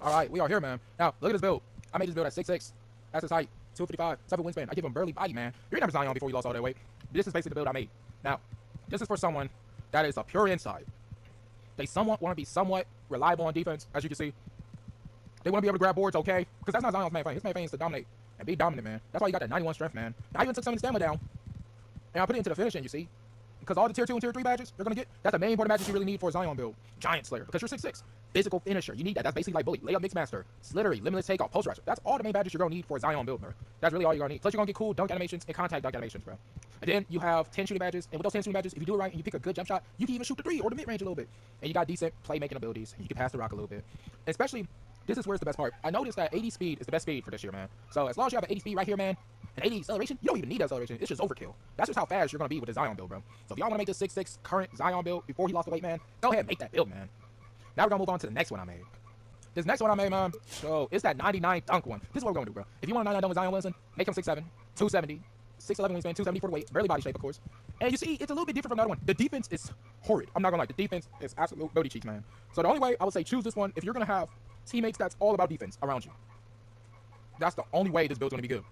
All right, we are here, man. Now, look at this build. I made this build at 6'6". That's his height. 255, 7 wingspan. I give him burly body, man. You remember Zion before he lost all that weight. This is basically the build I made. Now, this is for someone that is a pure inside. They somewhat want to be somewhat reliable on defense, as you can see. They want to be able to grab boards, okay? Because that's not Zion's main thing. His main thing is to dominate and be dominant, man. That's why you got that 91 strength, man. Now I even took some of the stamina down, and I put it into the finishing, you see? Because all the tier 2 and tier 3 badges you're going to get, that's the main important badges you really need for a Zion build. Giant Slayer, because you're 6'6". Physical finisher, you need that. That's basically like Bully, Layup Mixmaster, Slittery, Limitless Takeoff, Post Ratchet. That's all the main badges you're going to need for a Zion build, bro. That's really all you're going to need. Plus you're going to get cool dunk animations and contact dunk animations, bro. And then you have 10 shooting badges, and with those 10 shooting badges, if you do it right and you pick a good jump shot, you can even shoot the 3 or the mid-range a little bit. And you got decent playmaking abilities, and you can pass the rock a little bit. And especially, this is where's the best part. I noticed that 80 speed is the best speed for this year, man. So as long as you have an 80 speed right here, man, and 80 acceleration, you don't even need acceleration. It's just overkill. That's just how fast you're going to be with the Zion build, bro. So if y'all want to make this 6'6" current Zion build before he lost the weight, man, go ahead and make that build, man. Now we're going to move on to the next one I made. This next one I made, man, so it's that 99 dunk one. This is what we're going to do, bro. If you want a 99 dunk with Zion Williamson, make him 6'7", 270, 6'11 wingspan, 270 for the weight, barely body shape, of course. And you see, it's a little bit different from the other one. The defense is horrid. I'm not going to lie. The defense is absolute booty cheeks, man. So the only way I would say choose this one, if you're going to have teammates that's all about defense around you, that's the only way this build's going to be good.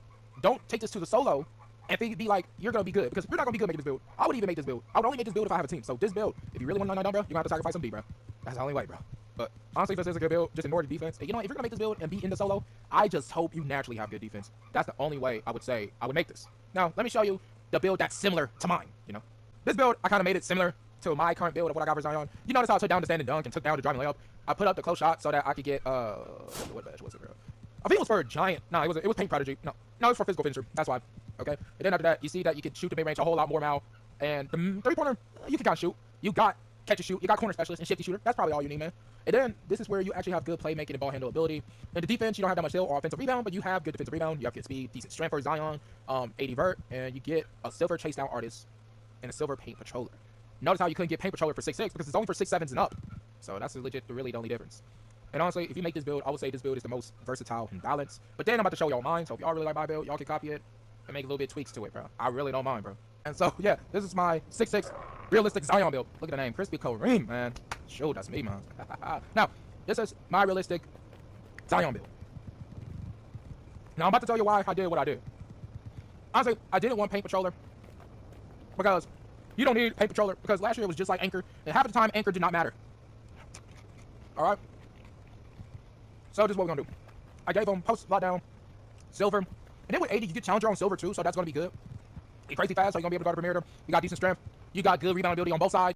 Don't take this to the solo and be like, you're going to be good, because you're not going to be good making this build. I would even make this build. I would only make this build if I have a team. So this build, if you really want to 99 dunk, bro, you're going to have to sacrifice some D, bro. That's the only way, bro. But honestly, if this is a good build, just ignore the defense. And you know what? If you're going to make this build and be in the solo, I just hope you naturally have good defense. That's the only way I would say I would make this. Now, let me show you the build that's similar to mine, you know. This build, I kind of made it similar to my current build of what I got for Zion. You notice how I took down the standing dunk and took down the driving layup. I put up the close shot so that I could get, what badge was it, bro? I think it was for a giant. No, it was Paint Prodigy. No, it was for physical finisher. That's why. Okay. And then after that, you see that you can shoot the mid range a whole lot more now. And the 3-pointer, you can kind of shoot. You got catch and shoot. You got corner specialist and shifty shooter. That's probably all you need, man. And then this is where you actually have good playmaking and ball handle ability. In the defense, you don't have that much skill or offensive rebound, but you have good defensive rebound. You have good speed, decent strength for Zion, 80 vert, and you get a silver chase down artist and a silver paint patroller. Notice how you couldn't get paint patroller for 6'6" because it's only for 6'7s and up. So that's legit, really the only difference. And honestly, if you make this build, I would say this build is the most versatile and balanced. But then I'm about to show y'all mine. So if y'all really like my build, y'all can copy it and make a little bit tweaks to it, bro. I really don't mind, bro. And so, yeah, this is my 6'6" realistic Zion build. Look at the name, Crispy Kareem, man. Shoot, that's me, man. Now, this is my realistic Zion build. Now, I'm about to tell you why I did what I did. Honestly, I didn't want paint patroller because you don't need paint patroller because last year it was just like Anchor, and half of the time Anchor did not matter. All right. So this is what we're gonna do. I gave him post lockdown, silver, and then with 80 you get challenger on silver too, so that's gonna be good. He's crazy fast, so you're gonna be able to go to Premier. You got decent strength. You got good rebound ability on both sides.